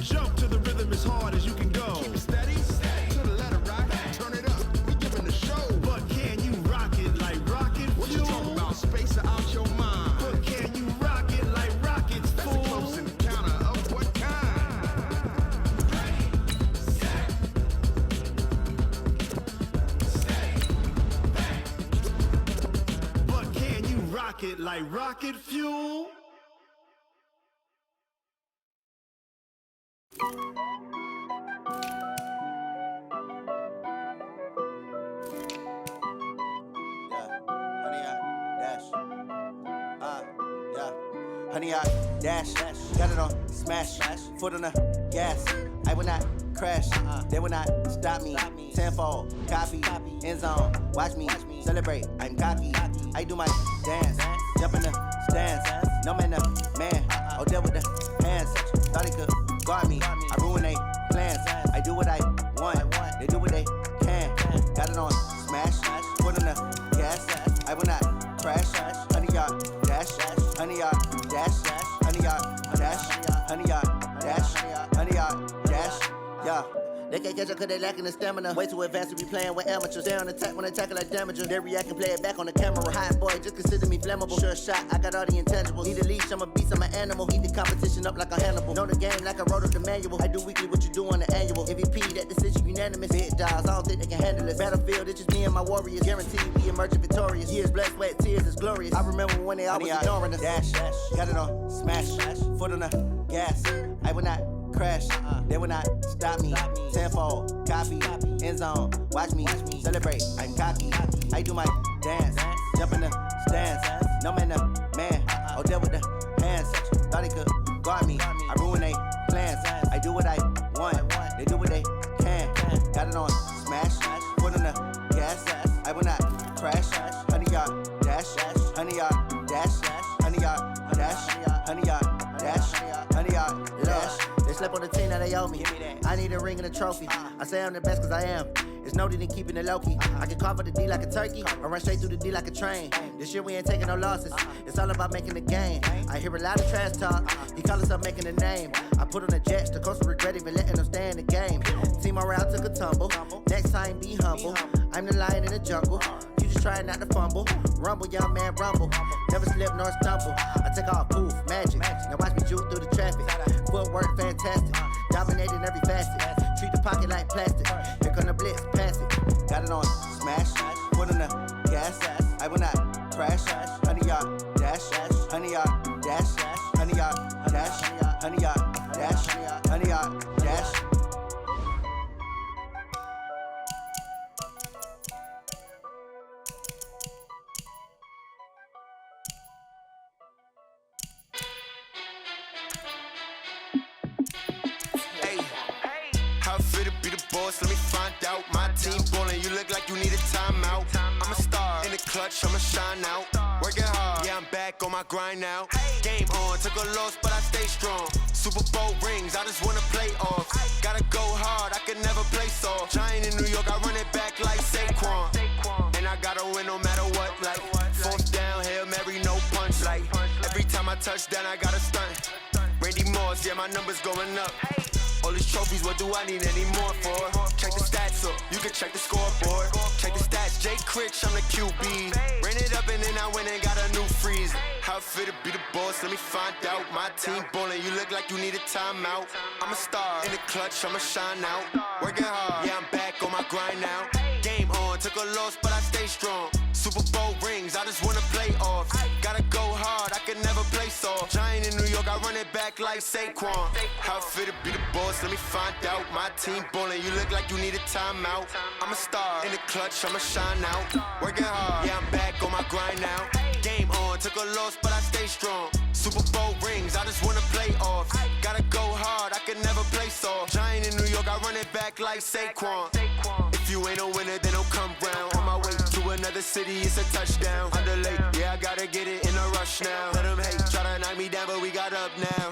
Jump to the rhythm as hard as you can go. Keep it steady, to the letter, right? Turn it up, we giving the show. But can you rock it like rocket What you fuel? talking about? Space out your mind. But can you rock it like rockets, That's a close fool? encounter of what kind? But can you rock it like rocket fuel? Honey, I dash, got it on smash, foot on the gas. I will not crash, they will not stop me. Tenfold, copy, end zone, watch me celebrate. I'm cocky, I do my dance, jump in the stands. No man, the man, oh deal with the hands. Thought he could guard me, I ruin they plans. I do what I want, they do what they can. Got it on smash, foot on the gas. I will not crash, honey, y'all dash, honey, y'all dash, honey, y'all dash, honey, y'all dash, honey, y'all dash, yeah. They can't catch up cause they lacking the stamina. Way too advanced to be playing with amateurs. Stay on attack when they tackle like damager. They react and play it back on the camera. Hot boy, just consider me flammable. Sure shot, I got all the intangibles. Need a leash, I'm a beast, I'm an animal. Eat the competition up like a Hannibal. Know the game like I wrote up the manual. I do weekly what you do on the annual. MVP, that decision unanimous. Big dogs, I don't think they can handle it. Battlefield, it's just me and my warriors. Guaranteed we emerging victorious. Years, blood, sweat, tears, is glorious. I remember when they always ignoring us. Dash, got it on smash, foot on the gas. I will not crash, they will not stop me. Tenfold, copy, end zone, watch me celebrate. I'm cocky, I do my dance, jump in the stands. No man, the man, oh deal with the hands. Thought he could guard me, I ruin they plans. I do what I want, they do what they can. Got it on smash, foot on the gas. I will not crash, honey, y'all dash, honey, y'all dash, honey, y'all dash, honey, y'all dash, honey, y'all dash. They slept on the team that they owe me. I need a ring and a trophy. I say I'm the best cause I am. It's no need in keeping it low-key. I can carve up the D like a turkey or run straight through the D like a train. This year we ain't taking no losses. It's all about making the game. I hear a lot of trash talk. He call himself making a name. I put on the Jets. The coach will regret even letting them stay in the game. Team morale took a tumble. Next time be humble. I'm the lion in the jungle. You just try not to fumble. Rumble, young man, rumble. Never slip nor stumble. I take off, poof, magic. Now watch me juke through the traffic. Footwork fantastic. Dominating every facet. Treat the pocket like plastic. Here come the blitz, pass it. Got it on smash. Foot on the gas. I will not crash. Honey, y'all dash. Honey, y'all dash. Honey, y'all dash. Honey, y'all dash. Honey, y'all dash. Let me find out. My team ballin', you look like you need a timeout. I'm a star in the clutch, I'ma shine out. Working hard, yeah, I'm back on my grind now. Game on, took a loss, but I stay strong. Super Bowl rings, I just wanna play off. Gotta go hard, I can never play soft. Giant in New York, I run it back like Saquon. And I gotta win no matter what, like fourth down, Hail Mary, no punch. Like every time I touch down, I gotta stunt. Randy Moss, yeah, my numbers going up. All these trophies, what do I need any more for? Check the stats up, you can check the scoreboard. Check the stats, Jay Critch, I'm the QB. Ran it up and then I went and got a new freeze. How it feel to be the boss, let me find out. My team ballin', you look like you need a timeout. I'm a star, in the clutch, I'ma shine out. Working hard, yeah, I'm back on my grind now. Game on, took a loss, but I stay strong. Super Bowl rings, I just wanna play off. Gotta go hard, I can never play soft. Giant in New York, I run it back like Saquon. How it feel to be the boss, let me find out. My team ballin', you look like you need a timeout. I'm a star, in the clutch, I'ma shine out. Working hard, yeah, I'm back on my grind now. Game on, took a loss, but I stay strong. Super Bowl rings, I just wanna play off. Gotta go hard, I can never play soft. Giant in New York, I run it back like Saquon. If you ain't a winner, then don't come round. On my way to another city, it's a touchdown. Underlay, yeah, I gotta get it in a rush now. Let them hate, try to knock me down, but we got up now.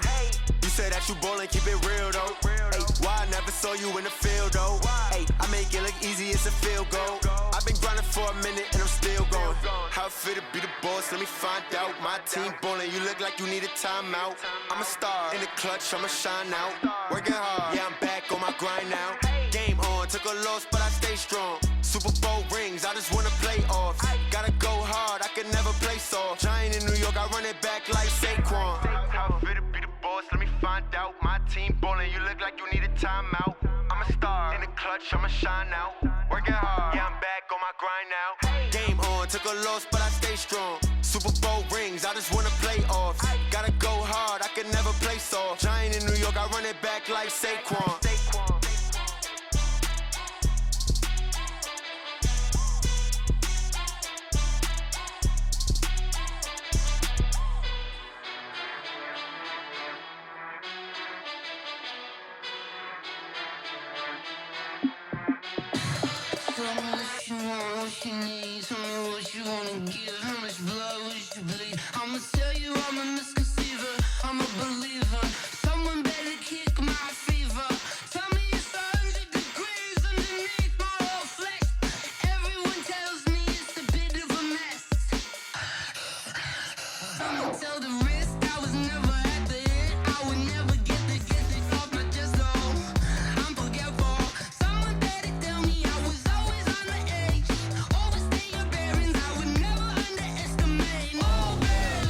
You say that you ballin', keep it real though. Hey, why I never saw you in the field though? Hey, I make it look easy, it's a field goal. I've been grinding for a minute and I'm still going. How it feel to be the boss, let me find out. My team ballin', you look like you need a timeout. I'm a star, in the clutch, I'ma shine out. Working hard, yeah, I'm back on my grind now. Game on, took a loss, but I stay strong. Super Bowl rings, I just wanna play off. Gotta go hard, I can never play soft. Giant in New York, I run it back like Saquon. How it feel to be the boss, let me find out. My team ballin', you look like you need a timeout. I'm a star, in the clutch, I'ma shine out. Working hard, yeah, I'm back on my grind now. Game on, took a loss, but I stay strong. Super Bowl rings, I just wanna play off. Gotta go hard, I can never play soft. Giant in New York, I run it back like Saquon. Tell me what you want, what you need. Tell me what you wanna give. How much blood would you bleed? I'ma tell you I'm a misconceiver. I'm a believer. Someone better kick my fever. Tell me it's 100 degrees underneath my whole flesh. Everyone tells me it's a bit of a mess. I'ma tell the risk I was never at the hit. I would never get it off my chest though. I'm forgetful. Someone better tell me I was always on the edge. Overstay your bearings, I would never underestimate. Oh, babe.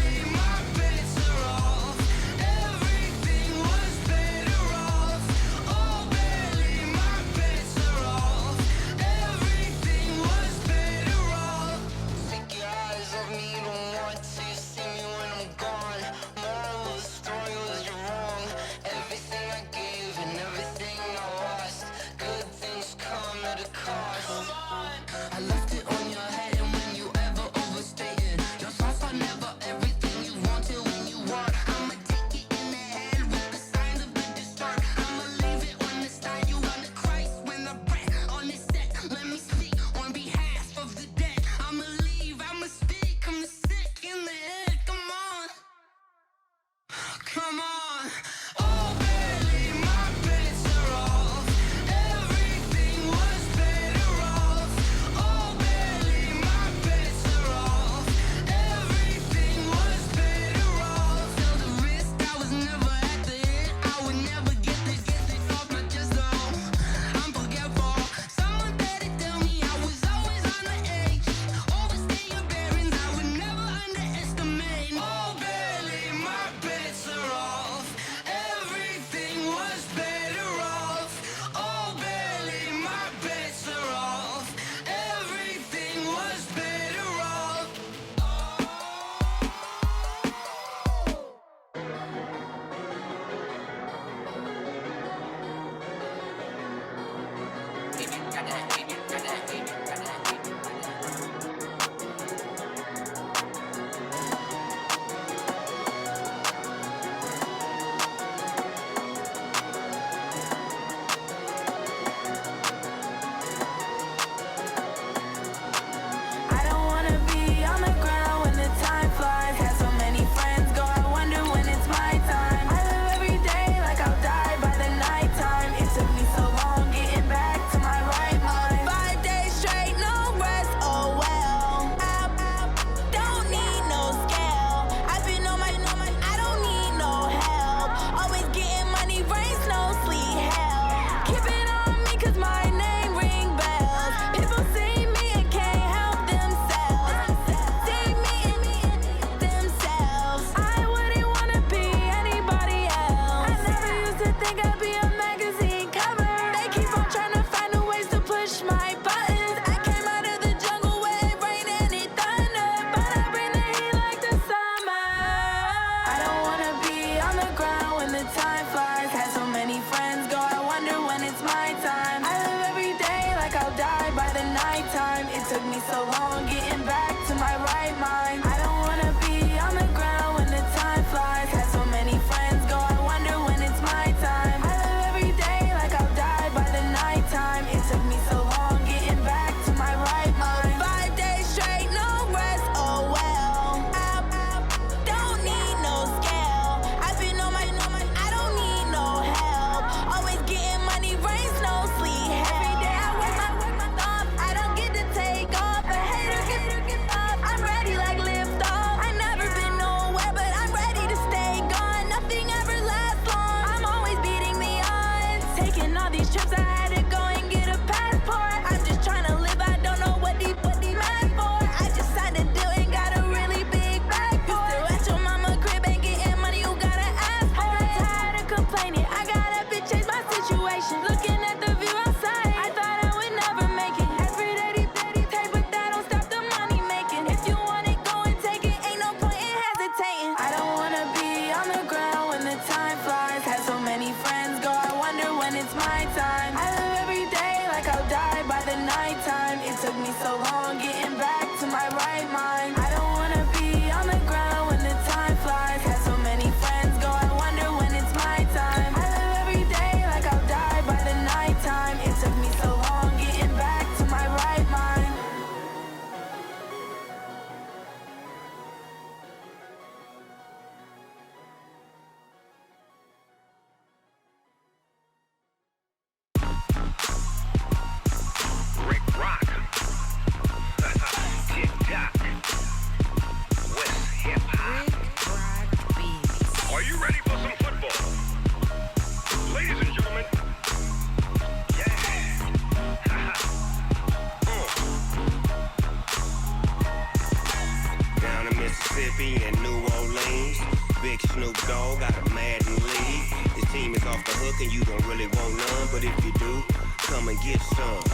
Mississippi and New Orleans. Big Snoop Dogg got a Madden league. His team is off the hook and you don't really want none, but if you do, come and get some.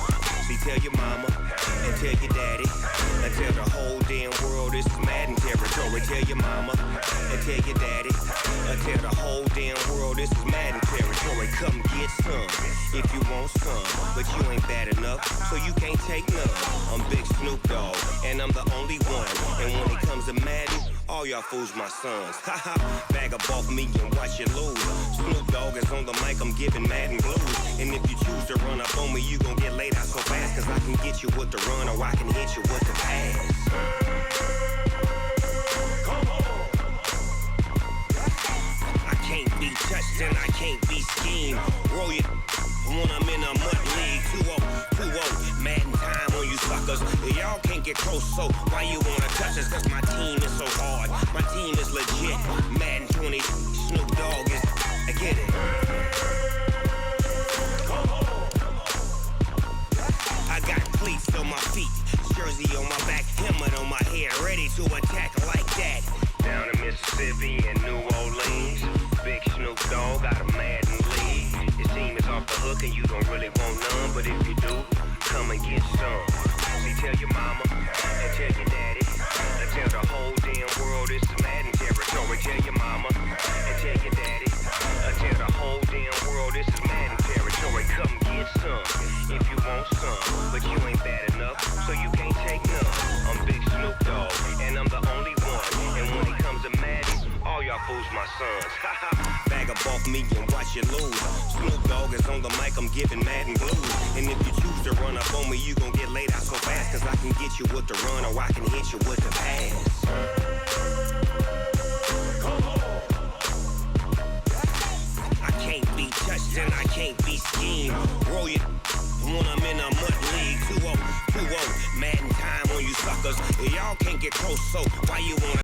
See, tell your mama and tell your daddy and tell the whole damn world this is Madden territory. Tell your mama and tell your daddy and tell the whole damn world this is Madden territory. Come get some if you want some, but you ain't bad enough, so you can't take none. I'm Big Snoop Dogg and I'm the only one, and when it comes to Madden, all y'all fools my sons. Haha, bag up off me and watch you lose. Snoop Dogg is on the mic, I'm giving Madden blues. And if you choose to run up on me, you gon' get laid out so fast, cause I can get you with the run or I can hit you with the pass. Come on. I can't be touched and I can't be schemed. Roll you when I'm in a mud league. 2-0, Madden time on you suckers. Y'all can't get close, so why you wanna touch us? Cause my team is so hard, my team is legit. Madden 20, Snoop Dogg is, I get it. I got cleats on my feet, jersey on my back, helmet on my head, ready to attack like that. Down in Mississippi and New Orleans, Big Snoop Dogg got a Madden league. His team is off the hook and you don't really want none, but if you do, come and get some. See, tell your mama and tell your daddy and tell the whole damn world this is Madden territory. Tell your mama and tell your daddy and tell the whole damn world this is Madden territory. Come get some if you want some, but you ain't bad enough, so you can't take none. I'm Big Snoop Dogg and I'm the only one, and when it comes to Madden, all y'all fools my sons. Bag up off me and watch you lose. Snoop Dogg is on the mic, I'm giving Madden blues. And if you choose to run up on me, you gon' get laid out so fast, cause I can get you with the run or I can hit you with the pass. Come on. I can't be touched and I can't be schemed. Roll you when I'm in a mud league. 2-0, Madden time on you suckers. Y'all can't get close, so why you wanna